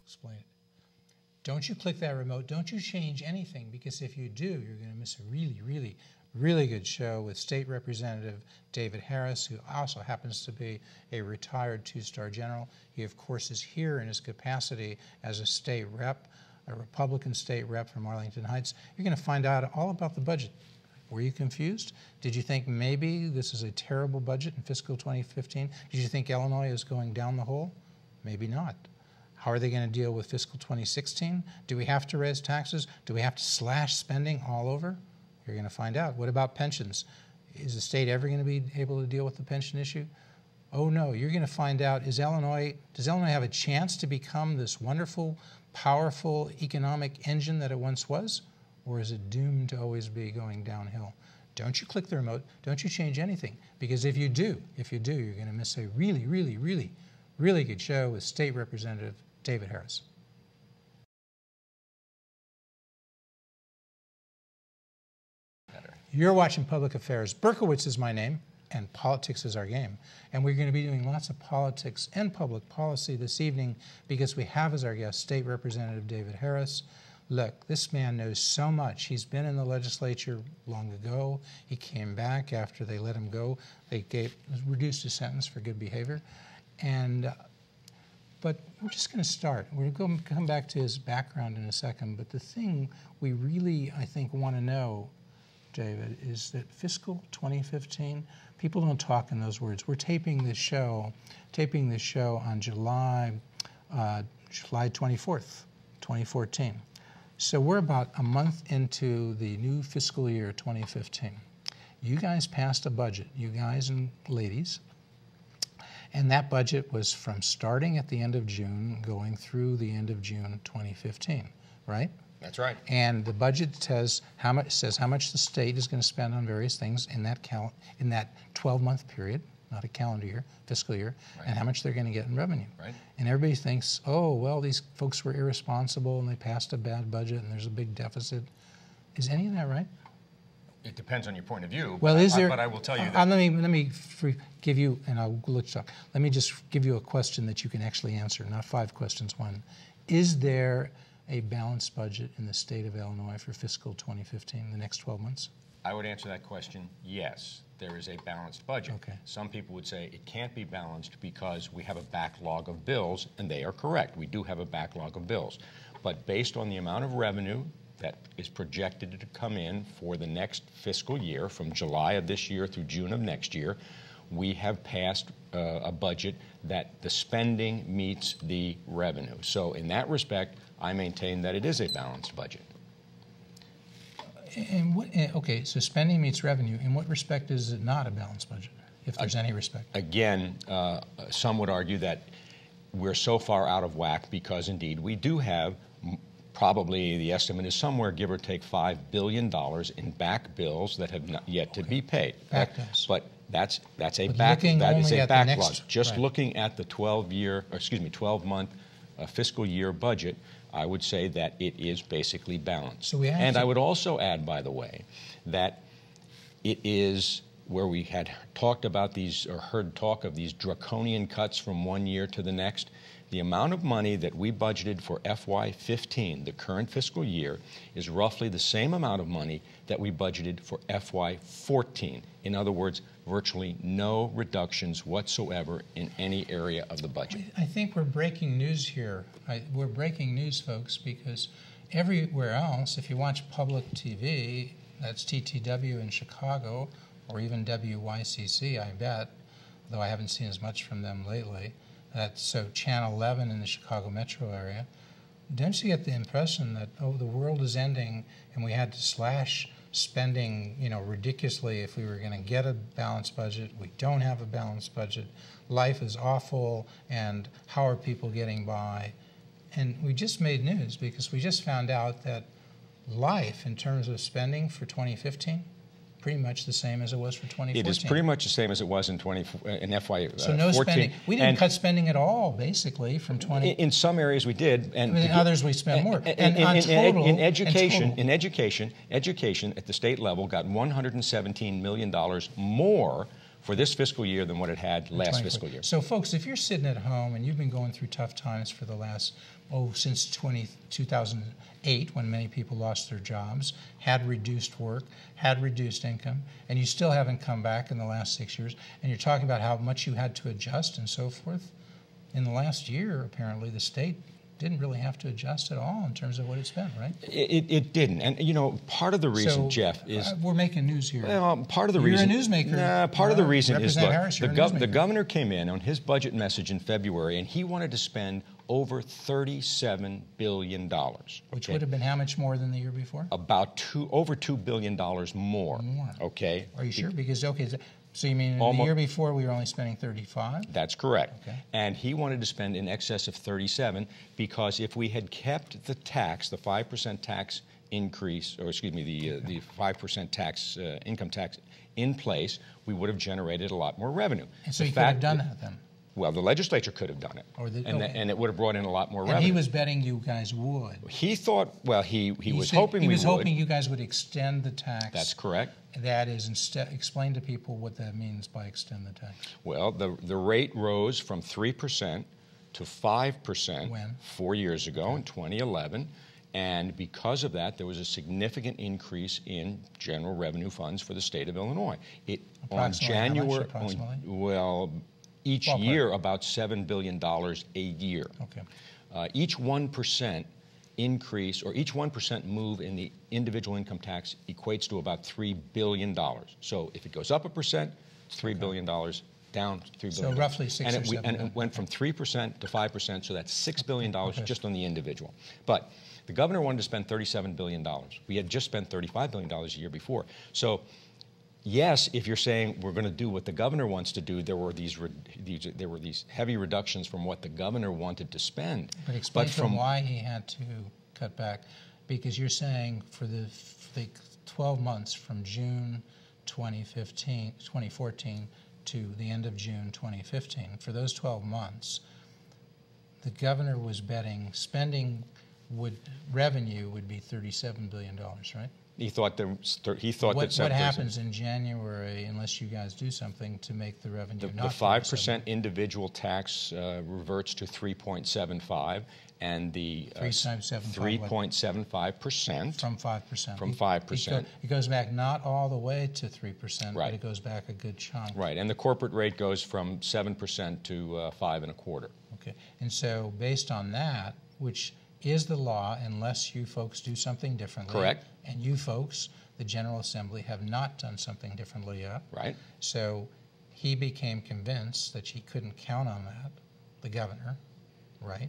explain it. Don't you click that remote. Don't you change anything, because if you do, you're going to miss a really, really, really good show with State Representative David Harris, who also happens to be a retired two-star general. He, of course, is here in his capacity as a state rep, a Republican state rep from Arlington Heights. You're going to find out all about the budget. Were you confused? Did you think maybe this is a terrible budget in fiscal 2015? Did you think Illinois is going down the hole? Maybe not. How are they going to deal with fiscal 2016? Do we have to raise taxes? Do we have to slash spending all over? You're going to find out. What about pensions? Is the state ever going to be able to deal with the pension issue? Oh no, you're going to find out, does Illinois have a chance to become this wonderful, powerful economic engine that it once was? Or is it doomed to always be going downhill? Don't you click the remote, don't you change anything, because if you do, you're going to miss a really, really, really, really good show with State Representative David Harris. You're watching Public Affairs. Berkowitz is my name, and politics is our game. And we're going to be doing lots of politics and public policy this evening because we have as our guest State Representative David Harris. Look, this man knows so much. He's been in the legislature long ago. He came back after they let him go. They reduced his sentence for good behavior. But we're just going to start. We're going to come back to his background in a second. But the thing we really, I think, want to know, David, is that fiscal 2015, people don't talk in those words. We're taping this show on July 24th, 2014. So we're about a month into the new fiscal year 2015. You guys passed a budget, you guys and ladies, and that budget was from starting at the end of June going through the end of June 2015, right? That's right. And the budget says how much the state is going to spend on various things in that 12-month period, not a calendar year, fiscal year, right, and how much they're going to get in revenue. Right. And everybody thinks, oh, well, these folks were irresponsible and they passed a bad budget and there's a big deficit. Is any of that right? It depends on your point of view. Well, but I will tell you that. Let me give you, and I'll let you talk. Let me just give you a question that you can actually answer, not 5 questions. One, is there a balanced budget in the state of Illinois for fiscal 2015, the next 12 months? I would answer that question, yes, there is a balanced budget. Okay. Some people would say it can't be balanced because we have a backlog of bills, and they are correct. We do have a backlog of bills. But based on the amount of revenue that is projected to come in for the next fiscal year, from July of this year through June of next year, we have passed a budget that the spending meets the revenue. So in that respect, I maintain that it is a balanced budget. Okay, so spending meets revenue. In what respect is it not a balanced budget, if there's any respect? Again, some would argue that we're so far out of whack because, indeed, we do have probably, the estimate is somewhere, give or take, $5 billion in back bills that have not yet to be paid. Back bills. But that is a backlog. Just right, looking at the 12-month fiscal year budget, I would say that it is basically balanced. So I would also add, by the way, that it is where we had talked about these, or heard talk of these draconian cuts from one year to the next. The amount of money that we budgeted for FY15, the current fiscal year, is roughly the same amount of money that we budgeted for FY14. In other words, virtually no reductions whatsoever in any area of the budget. I think we're breaking news here. We're breaking news, folks, because everywhere else, if you watch public TV, that's TTW in Chicago, or even WYCC, I bet, though I haven't seen as much from them lately. That's Channel 11 in the Chicago metro area. Don't you get the impression that, oh, the world is ending and we had to slash spending, ridiculously if we were going to get a balanced budget? We don't have a balanced budget. Life is awful, and how are people getting by? And we just made news because we just found out that life, in terms of spending for 2015, pretty much the same as it was for 2014. It is pretty much the same as it was in FY14. So no spending. We didn't cut spending at all, basically, from 20. In some areas we did, and in others we spent more. In education at the state level got $117 million more for this fiscal year than what it had last 24. fiscal year. So, folks, if you're sitting at home and you've been going through tough times for the last, since 2008, when many people lost their jobs, had reduced work, had reduced income, and you still haven't come back in the last 6 years, and you're talking about how much you had to adjust and so forth, in the last year, apparently, the state didn't really have to adjust at all in terms of what it spent, right? It didn't. And, you know, part of the reason, So, Jeff, is... we're making news here. Well, part of the You're reason... a newsmaker. Nah, part of the reason is, Representative look, Harris, you're a newsmaker. the governor came in on his budget message in February, and he wanted to spend over $37 billion. Which would have been how much more than the year before? About over $2 billion more. Okay? Are you sure? Because, okay, so you mean the year before we were only spending 35? That's correct. Okay. And he wanted to spend in excess of 37 because if we had kept the tax, the 5% tax increase, or excuse me, the 5% tax, income tax in place, we would have generated a lot more revenue. And so you could have done that then? Well, the legislature could have done it, and it would have brought in a lot more revenue. And he was betting you guys would. He thought, well, he was hoping we would. He was hoping you guys would extend the tax. That's correct. That is, explain to people what that means by extend the tax. Well, the rate rose from 3% to 5% When? 4 years ago in 2011. And because of that, there was a significant increase in general revenue funds for the state of Illinois. Approximately how much, approximately? Well, each year about $7 billion a year. Okay. Each 1% increase or each 1% move in the individual income tax equates to about $3 billion. So if it goes up 1%, it's $3 billion. Down $3 billion. So roughly 6 or 7. And it went from 3% to 5%, so that's $6 billion just on the individual. But the governor wanted to spend $37 billion. We had just spent $35 billion a year before. So yes, if you're saying we're going to do what the governor wants to do, there were these heavy reductions from what the governor wanted to spend. But explain to him why he had to cut back, because you're saying for the 12 months from June 2014 to the end of June 2015, for those 12 months, the governor was betting revenue would be $37 billion, right? He thought what happens in January unless you guys do something to make the revenue not the 5% individual tax reverts to 3.75, and the 3.75% from 5%. From 5%. It goes back not all the way to 3%, right. But it goes back a good chunk. Right, and the corporate rate goes from 7% to 5.25%. Okay, and so based on that, which is the law unless you folks do something differently. Correct. And you folks, the General Assembly, have not done something differently yet. Right. So he became convinced that he couldn't count on that, the governor, right?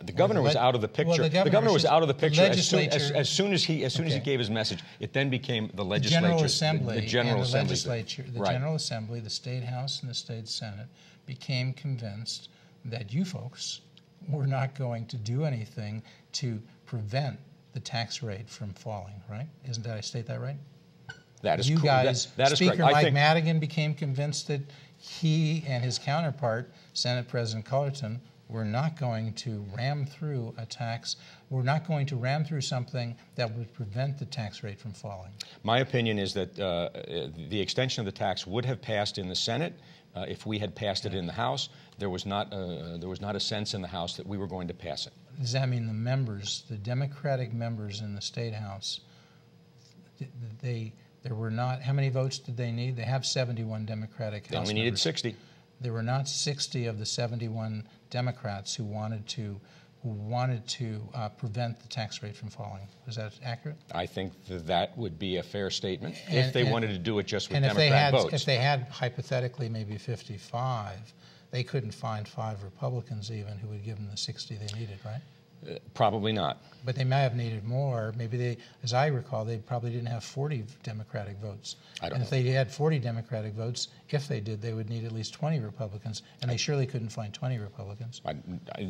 The governor was out of the picture. Well, the governor was out of the picture as soon as he Okay. gave his message. It then became the legislature, General Assembly, the General and the Assembly. legislature, the Right. General Assembly, the State House, and the State Senate became convinced that you folks were not going to do anything to prevent the tax rate from falling, right? Did I state that right? That is you guys, that is Speaker correct. Mike Madigan became convinced that he and his counterpart, Senate President Cullerton, were not going to ram through a tax. We're not going to ram through something that would prevent the tax rate from falling. My opinion is that the extension of the tax would have passed in the Senate. If we had passed it in the House, there was not a sense in the House that we were going to pass it. Does that mean the members, the Democratic members in the State House, there were not, how many votes did they need? They have 71 Democratic House members. They only needed 60. There were not 60 of the 71 Democrats who wanted to prevent the tax rate from falling. Is that accurate? I think that would be a fair statement if they wanted to do it just with Democrat votes. If they had hypothetically maybe 55, they couldn't find 5 Republicans even who would give them the 60 they needed, right? Probably not. But they may have needed more. Maybe they, as I recall, they probably didn't have 40 Democratic votes. And if they had 40 Democratic votes, if they did, they would need at least 20 Republicans, and they surely couldn't find 20 Republicans.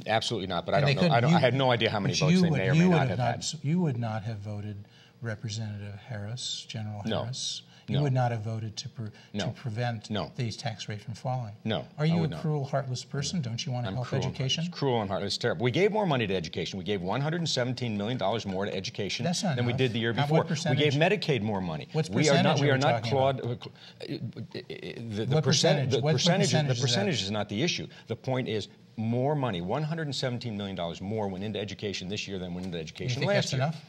Absolutely not, but I don't know. I had no idea how many votes they may or may not have had. You would not have voted Representative Harris, General Harris. you No. would not have voted to No. prevent No. these tax rate from falling. No, Are I you a would not. cruel, heartless person? Don't you want to help education? It's cruel and heartless. It's terrible. We gave more money to education. We gave $117 million more to education That's not than we enough. did the year What before. We percentage? gave Medicaid more money. What's We are not. percentage We are are we not talking Claude. What percentage? The What percentage. The percentage is percentage that? is not the issue. The point is more money. $117 million more went into education this year than went into You education think last that's year. enough?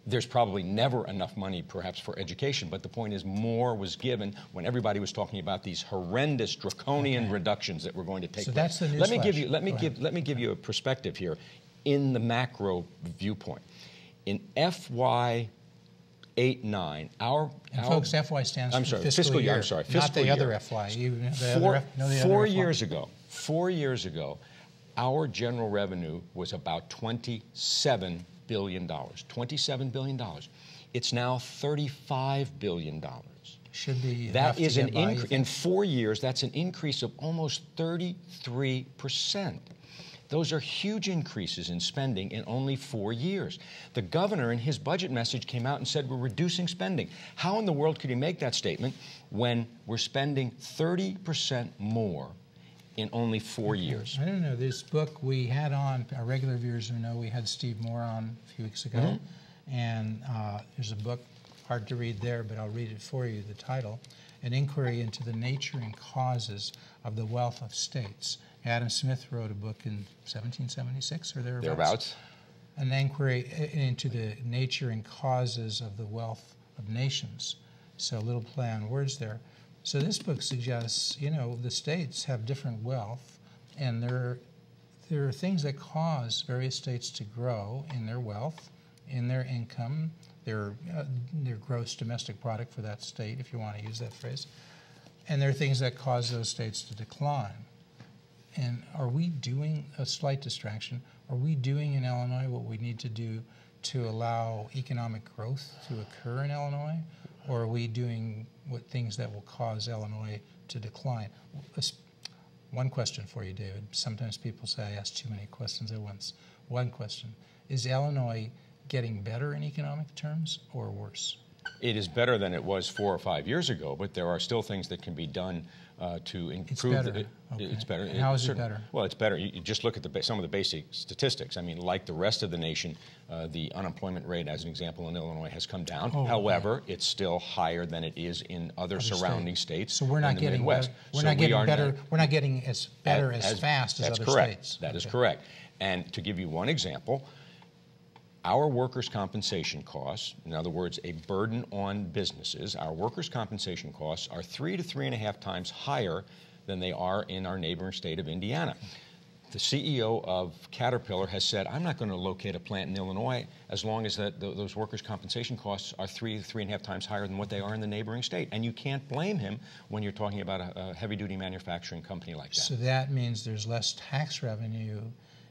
There's probably never enough money, perhaps, for education, but the point is more was given when everybody was talking about these horrendous draconian reductions that were going to take So place. that's the Let me newsflash. give you let Go me give you a perspective here in the macro viewpoint. In FY 8-9, And folks, FY stands I'm for sorry, fiscal year. I'm sorry, Not fiscal the other year. FY. You know the Four, other, know the other 4 FY? years ago, 4 years ago, our general revenue was about $27 billion. $27 billion. It's now $35 billion. Should be enough That to is an get by, you increase think? in 4 years. That's an increase of almost 33%. Those are huge increases in spending in only 4 years. The governor in his budget message came out and said we're reducing spending. How in the world could he make that statement when we're spending 30% more in only 4 years? I don't know. This book we had on, our regular viewers who know we had Steve Moore on a few weeks ago. Mm-hmm. And there's a book, hard to read there, but I'll read it for you, the title, An Inquiry into the Nature and Causes of the Wealth of States. Adam Smith wrote a book in 1776 or thereabouts. An inquiry into the nature and causes of the wealth of nations. So a little play on words there. So this book suggests, you know, the states have different wealth, and there are things that cause various states to grow in their wealth, in their income, their gross domestic product for that state, if you want to use that phrase. And there are things that cause those states to decline. And are we doing, a slight distraction, are we doing in Illinois what we need to do to allow economic growth to occur in Illinois? Or are we doing things that will cause Illinois to decline? One question for you, David. Sometimes people say I ask too many questions at once. One question. Is Illinois getting better in economic terms or worse? It is better than it was 4 or 5 years ago, but there are still things that can be done to improve. It's better. Okay. It's better. And how is it better? Well, it's better. You just look at some of the basic statistics. I mean, like the rest of the nation, the unemployment rate, as an example, in Illinois has come down. Oh, However, it's still higher than it is in other surrounding states. So we're not in the getting Midwest. We're So not we getting are better. not- We're not getting as better as fast as That's other correct. states. That is Okay. correct. And to give you one example, our workers' compensation costs, in other words, a burden on businesses, our workers' compensation costs are 3 to 3.5 times higher than they are in our neighboring state of Indiana. The CEO of Caterpillar has said, I'm not going to locate a plant in Illinois as long as those workers' compensation costs are 3 to 3.5 times higher than what they are in the neighboring state. And you can't blame him when you're talking about a heavy-duty manufacturing company like that. So that means there's less tax revenue.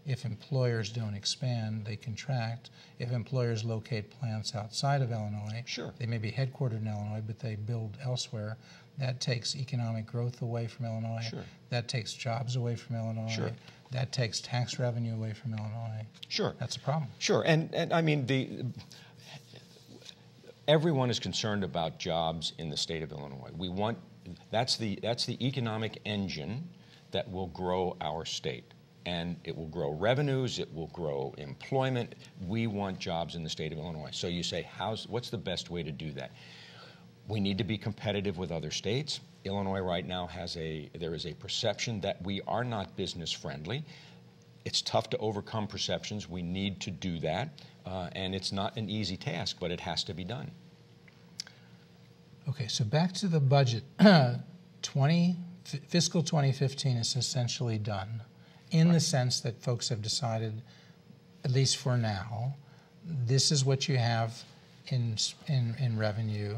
If employers don't expand, they contract. If employers locate plants outside of Illinois, Sure. they may be headquartered in Illinois, but they build elsewhere. That takes economic growth away from Illinois. Sure. That takes jobs away from Illinois. Sure. That takes tax revenue away from Illinois. Sure. That's a problem. Sure, and I mean, everyone is concerned about jobs in the state of Illinois. We want, that's the economic engine that will grow our state. And it will grow revenues, it will grow employment. We want jobs in the state of Illinois. So you say, what's the best way to do that? We need to be competitive with other states. Illinois right now there is a perception that we are not business friendly. It's tough to overcome perceptions. We need to do that. And it's not an easy task, but it has to be done. Okay, so back to the budget. Fiscal 2015 is essentially done in the sense that folks have decided, at least for now, this is what you have in revenue,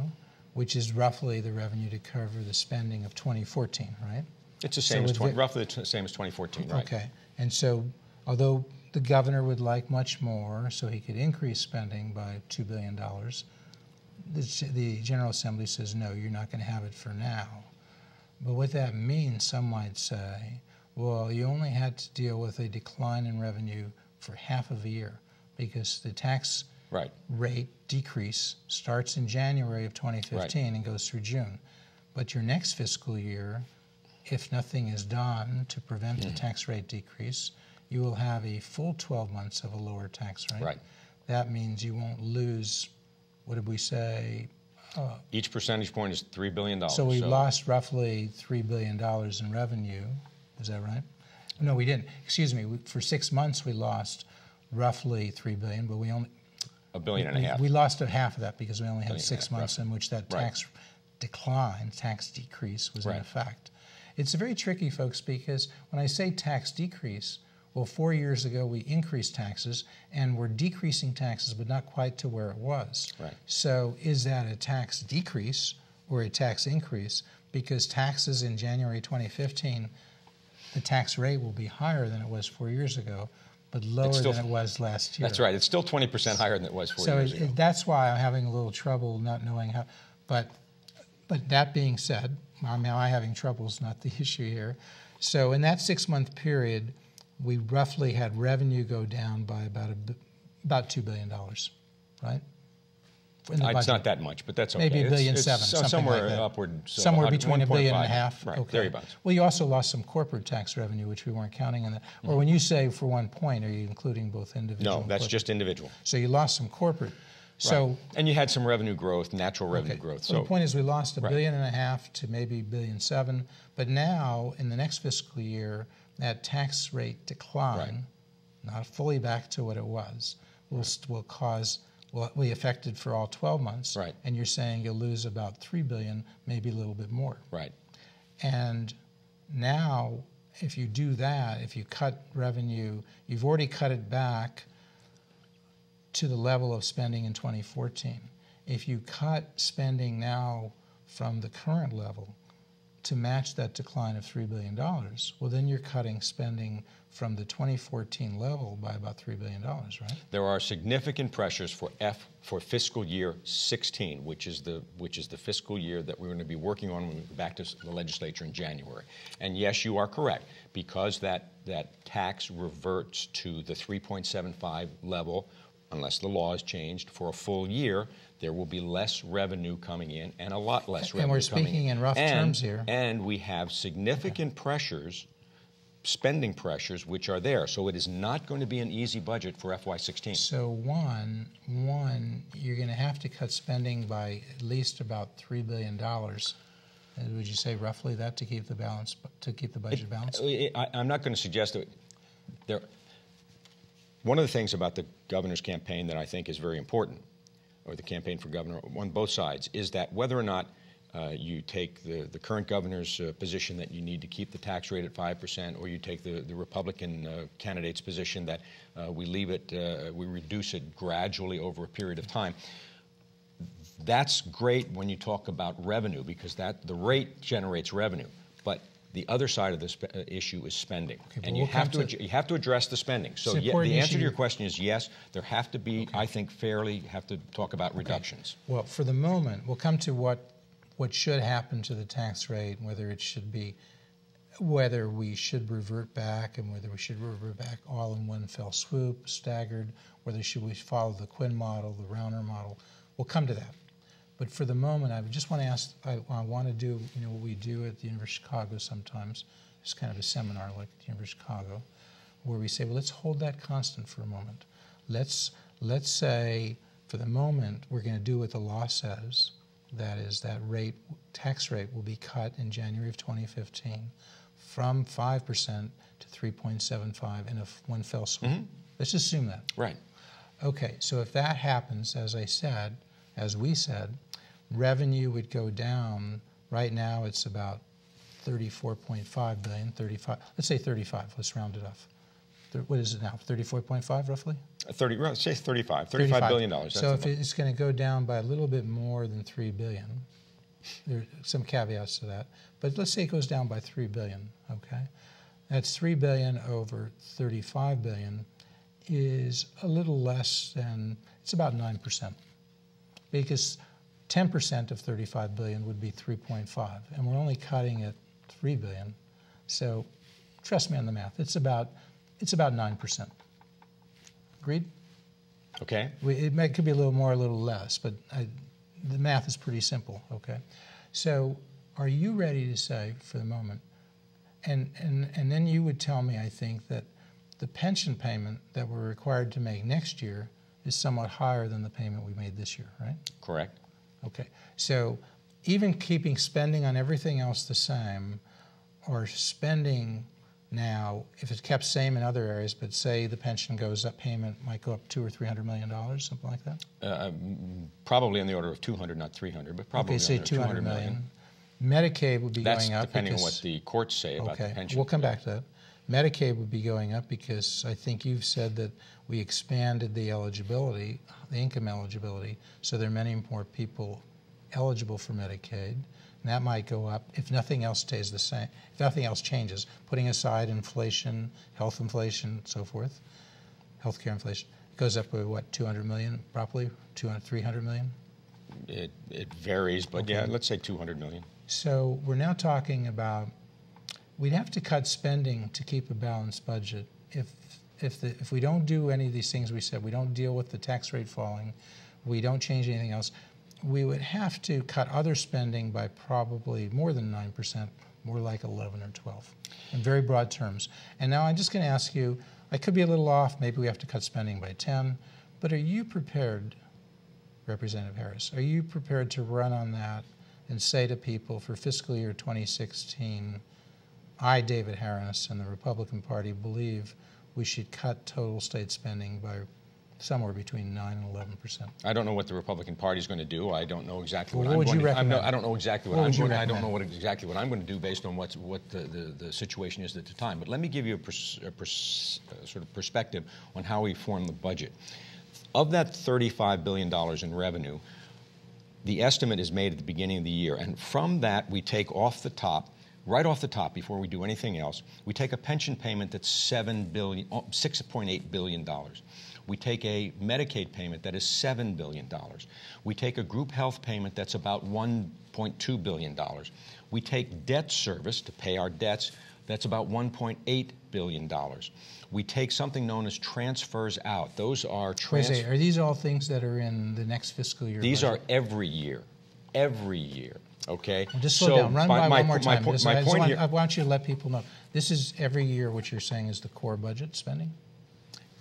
which is roughly the revenue to cover the spending of 2014, right? It's the same roughly the same as 2014, right? Okay, and so although the governor would like much more, so he could increase spending by $2 billion, the General Assembly says, no, you're not going to have it for now. But what that means, some might say, well, you only had to deal with a decline in revenue for half of a year because the tax Right. rate decrease starts in January of 2015 and goes through June. But your next fiscal year, if nothing is done to prevent the tax rate decrease, you will have a full 12 months of a lower tax rate. Right. That means you won't lose, what did we say? Each percentage point is $3 billion. So we lost roughly $3 billion in revenue. Is that right? No, we didn't. Excuse me. For 6 months, we lost roughly $3 billion, but we only $1.5 billion. We lost half of that because we only had 6 months roughly. in which that Right. tax decline, tax decrease was in Right. effect. It's very tricky, folks, because when I say tax decrease, well, 4 years ago we increased taxes and we're decreasing taxes, but not quite to where it was. Right. So is that a tax decrease or a tax increase? Because taxes in January 2015, the tax rate will be higher than it was 4 years ago, but lower than it was last year. That's right. It's still 20% higher than it was 4 years ago. So that's why I'm having a little trouble not knowing how. But that being said, I'm having trouble is not the issue here. So in that 6 month period, we roughly had revenue go down by about $2 billion, right? In the It's budget. not that much, but that's okay. Maybe $1.7 billion, something somewhere like that. upward. Somewhere between $1.5 billion. Right, Okay. thereabouts. Well, you also lost some corporate tax revenue, which we weren't counting in that. Or when you say for 1 point, are you including both individual? No, and that's corporate? just individual. So you lost some corporate. So. Right. And you had some revenue growth, natural revenue Okay. growth. So the point is we lost $1.5 Right. billion to maybe $1.7 billion, but now in the next fiscal year, that tax rate decline, not fully back to what it was, will cause, will be affected for all 12 months. Right. And you're saying you'll lose about $3 billion, maybe a little bit more. Right. And now, if you do that, if you cut revenue, you've already cut it back to the level of spending in 2014. If you cut spending now from the current level to match that decline of $3 billion, well, then you're cutting spending from the 2014 level by about $3 billion, right? There are significant pressures for fiscal year 16, which is the fiscal year that we're going to be working on when we go back to the legislature in January. And yes, you are correct, because that tax reverts to the 3.75 level, unless the law is changed for a full year, there will be less revenue coming in and a lot less revenue coming in. And we're speaking in rough terms here. And we have significant pressures, spending pressures, which are there. So it is not going to be an easy budget for FY16. So one, you're going to have to cut spending by at least about $3 billion. Would you say roughly that to keep the balance, to keep the budget balanced? I'm not going to suggest that. One of the things about the governor's campaign that I think is very important, or the campaign for governor on both sides, is that whether or not you take the current governor's position that you need to keep the tax rate at 5%, or you take the Republican candidate's position that we leave it, we reduce it gradually over a period of time. That's great when you talk about revenue, because the rate generates revenue. But the other side of this issue is spending, and you have to address the spending. So the answer to your question is yes. There have to be, I think, have to talk about reductions. Well, for the moment, we'll come to what should happen to the tax rate, whether we should revert back, and whether we should revert back all in one fell swoop, staggered, whether should we follow the Quinn model, the Rauner model. We'll come to that. But for the moment, I just want to ask, I want to do, what we do at the University of Chicago sometimes. It's kind of a seminar like at the University of Chicago, where we say, well, let's hold that constant for a moment. Let's say, for the moment, we're going to do what the law says. That is, that tax rate will be cut in January of 2015 from 5% to 3.75 in one fell swoop. Mm-hmm. Let's assume that. Right. Okay, so if that happens, as we said, revenue would go down. Right now it's about $34.5 billion, 35. Let's say 35. Let's round it off. What is it now? 34.5 roughly? Say $35 billion. So if it's going to go down by a little bit more than $3 billion, there are some caveats to that. But let's say it goes down by $3 billion. Okay, that's $3 billion over $35 billion is a little less than. It's about 9%. Because 10% of $35 billion would be 3.5, and we're only cutting at $3 billion. So, trust me on the math. It's about 9%. Agreed? Okay? Could be a little more, a little less, but the math is pretty simple, okay? So are you ready to say, for the moment, and then you would tell me, I think, that the pension payment that we're required to make next year is somewhat higher than the payment we made this year, right? Correct. Okay. So even keeping spending on everything else the same, or spending now, if it's kept same in other areas, but say the pension goes up, payment might go up $200 or $300 million, something like that? Probably in the order of 200, not 300, but probably Okay, say under 200 million. Medicaid would be That's going up. depending on what the courts say about the pension. We'll come back to that. Medicaid would be going up because I think you've said that we expanded the eligibility, the income eligibility, so there are many more people eligible for Medicaid. And that might go up if nothing else stays the same, if nothing else changes, putting aside inflation, health inflation, so forth, healthcare inflation. It goes up by what, 200 million, probably? 200, 300 million? It varies, but Okay. yeah, let's say 200 million. So we're now talking about, we'd have to cut spending to keep a balanced budget. If we don't do any of these things we said, we don't deal with the tax rate falling, we don't change anything else, we would have to cut other spending by probably more than 9%, more like 11 or 12, in very broad terms. And now I'm just going to ask you, I could be a little off, maybe we have to cut spending by 10, but are you prepared, Representative Harris, are you prepared to run on that and say to people for fiscal year 2016, I, David Harris, and the Republican Party believe we should cut total state spending by somewhere between 9 and 11%. I don't know what the Republican Party is going to do. I don't know exactly what What I'm would going you to recommend? I don't know exactly what What I'm would you going. I don't recommend? know exactly what I'm going to do based on what the situation is at the time. But let me give you a sort of perspective on how we form the budget. Of that $35 billion in revenue, the estimate is made at the beginning of the year, and from that we take off the top, right off the top, before we do anything else, we take a pension payment that's $6.8 billion. We take a Medicaid payment that is $7 billion. We take a group health payment that's about $1.2 billion. We take debt service to pay our debts, that's about $1.8 billion. We take something known as transfers out. Those are Are these all things that are in the next fiscal year These budget? are every year, okay? Well, just slow down. Run by one more time. My point here, I want you to let people know. This is every year what you're saying is the core budget spending?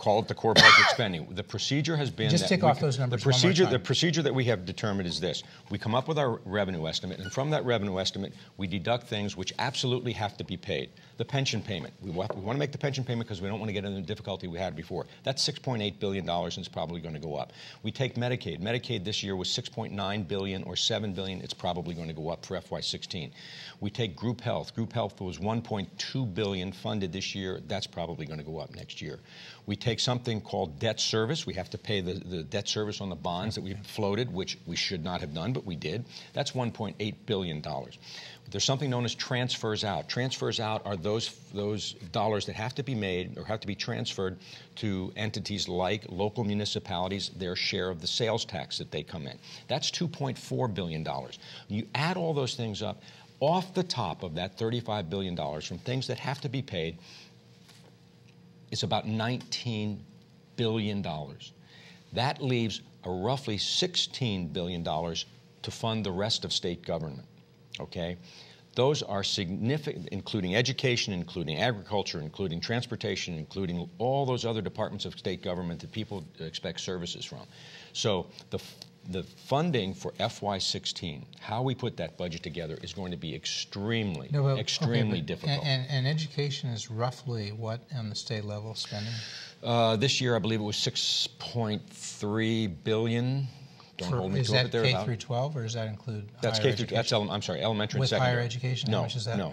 call it the core budget spending. The procedure has been just tick off those numbers one more time. The procedure that we have determined is this. We come up with our revenue estimate, and from that revenue estimate, we deduct things which absolutely have to be paid. The pension payment. We want to make the pension payment because we don't want to get into the difficulty we had before. That's $6.8 billion, and it's probably going to go up. We take Medicaid. Medicaid this year was $6.9 billion or $7 billion. It's probably going to go up for FY16. We take group health. Group health was $1.2 billion funded this year. That's probably going to go up next year. We take something called debt service. We have to pay the debt service on the bonds that we floated, which we should not have done, but we did. That's $1.8 billion. There's something known as transfers out. Transfers out are those dollars that have to be made or have to be transferred to entities like local municipalities, their share of the sales tax that they come in. That's $2.4 billion. You add all those things up, off the top of that $35 billion from things that have to be paid, it's about $19 billion. That leaves a roughly $16 billion to fund the rest of state government, okay? Those are significant, including education, including agriculture, including transportation, including all those other departments of state government that people expect services from. So the funding for FY16, how we put that budget together, is going to be extremely difficult. And education is roughly what on the state level spending? This year, I believe it was $6.3 billion. Don't hold me to it, but is that K through 12, or does that include that's higher K through. education? That's I'm sorry, elementary with and secondary. Higher education? No, how much is that? no.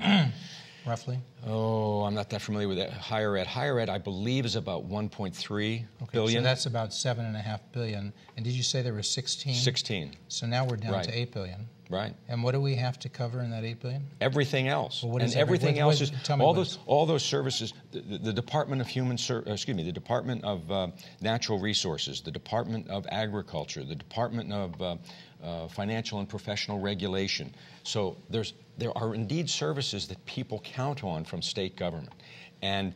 Roughly? Oh, I'm not that familiar with that. Higher ed. Higher ed, I believe, is about $1.3 billion. So that's about $7.5 billion. And did you say there were 16? 16. So now we're down Right. to $8 billion. Right. And what do we have to cover in that $8 billion? Everything else. Well, what and is everything else is tell me all those services. The Department of the Department of Natural Resources, the Department of Agriculture, the Department of Financial and Professional Regulation. So there are indeed services that people count on from state government, and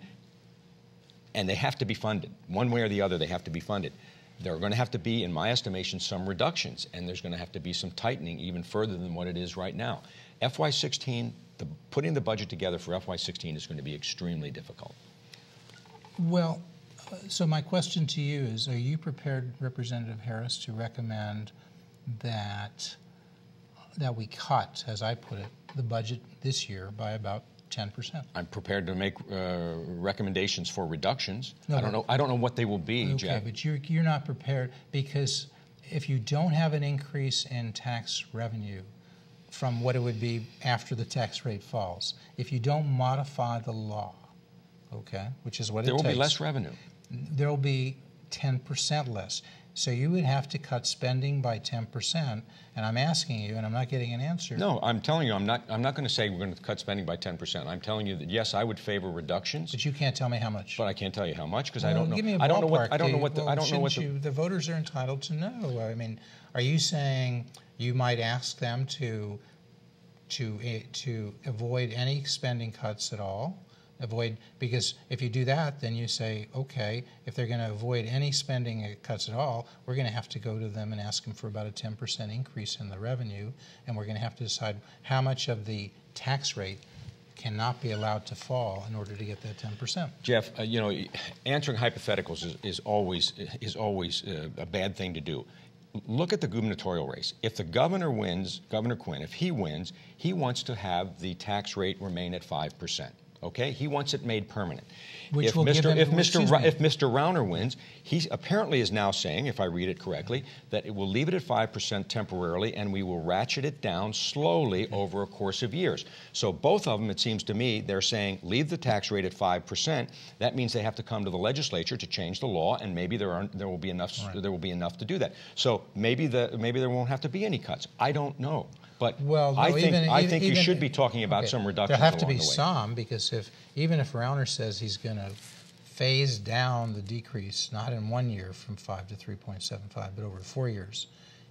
they have to be funded one way or the other. They have to be funded. there are going to have to be, in my estimation, some reductions, and there's going to have to be some tightening even further than what it is right now. FY16, putting the budget together for FY16 is going to be extremely difficult. Well, so my question to you is, are you prepared, Representative Harris, to recommend that we cut, as I put it, the budget this year by about 10%? I'm prepared to make recommendations for reductions. No, I don't know what they will be, okay, Jeff. but you're not prepared, because if you don't have an increase in tax revenue from what it would be after the tax rate falls, if you don't modify the law, okay, which is what there it takes. will be less revenue. There will be 10% less. So you would have to cut spending by 10%, and I'm asking you, and I'm not getting an answer. No, I'm telling you, I'm not going to say we're going to cut spending by 10%. I'm telling you that yes, I would favor reductions. But you can't tell me how much. But I can't tell you how much because well, I don't know. Give me a I don't know what. ballpark, I don't know what. Well, I don't know what. The voters are entitled to know. I mean, are you saying you might ask them to avoid any spending cuts at all? Because if you do that, then you say, okay, if they're going to avoid any spending cuts at all, we're going to have to go to them and ask them for about a 10% increase in the revenue, and we're going to have to decide how much of the tax rate cannot be allowed to fall in order to get that 10%. Jeff, you know, answering hypotheticals is always a bad thing to do. Look at the gubernatorial race. If the governor wins, Governor Quinn, if he wins, he wants to have the tax rate remain at 5%. Okay, he wants it made permanent. Which If will give him, Mr. if Mr. Rauner wins, he apparently is now saying, if I read it correctly, that it will leave it at 5% temporarily, and we will ratchet it down slowly over a course of years. So both of them, it seems to me, they're saying leave the tax rate at 5%. That means they have to come to the legislature to change the law, and maybe there will be enough. Right. There will be enough to do that. So maybe there won't have to be any cuts. I don't know. But well, no, I think you should be talking about some reductions there have to along be the way. some, because even if Rauner says he's going to phase down the decrease, not in 1 year from 5 to 3.75, but over 4 years,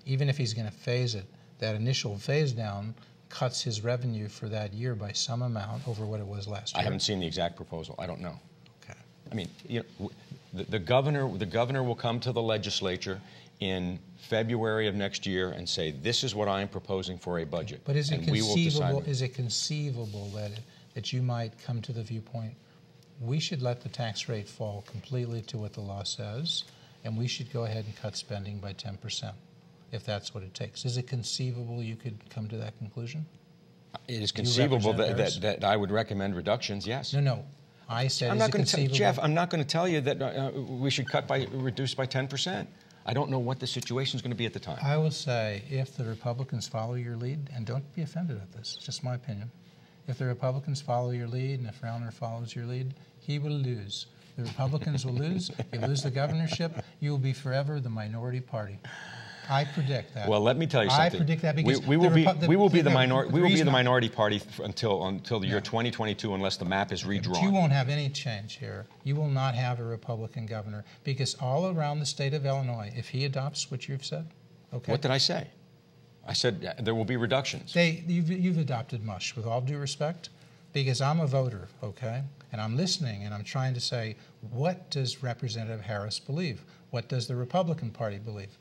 even if he's going to phase it, that initial phase down cuts his revenue for that year by some amount over what it was last year. I haven't seen the exact proposal. I don't know. Okay. I mean, you know, the governor will come to the legislature in February of next year and say, this is what I am proposing for a budget. But is it and conceivable? Is it conceivable that you might come to the viewpoint, we should let the tax rate fall completely to what the law says, and we should go ahead and cut spending by 10%, if that's what it takes? Is it conceivable you could come to that conclusion? It is conceivable that I would recommend reductions. Yes. No. I said, Jeff, I'm not going to tell you that we should reduce by 10%. I don't know what the situation is going to be at the time. I will say, if the Republicans follow your lead, and don't be offended at this, it's just my opinion, if the Republicans follow your lead and if Rauner follows your lead, he will lose. The Republicans will lose. You lose the governorship, you will be forever the minority party. I predict that. Well, let me tell you something. I predict that because we will be the minority party until the year 2022, unless the map is redrawn. But you won't have any change here. You will not have a Republican governor, because all around the state of Illinois, if he adopts what you've said, okay. What did I say? I said there will be reductions. You've adopted mush, with all due respect, because I'm a voter, okay, and I'm listening and I'm trying to say, what does Representative Harris believe? What does the Republican Party believe?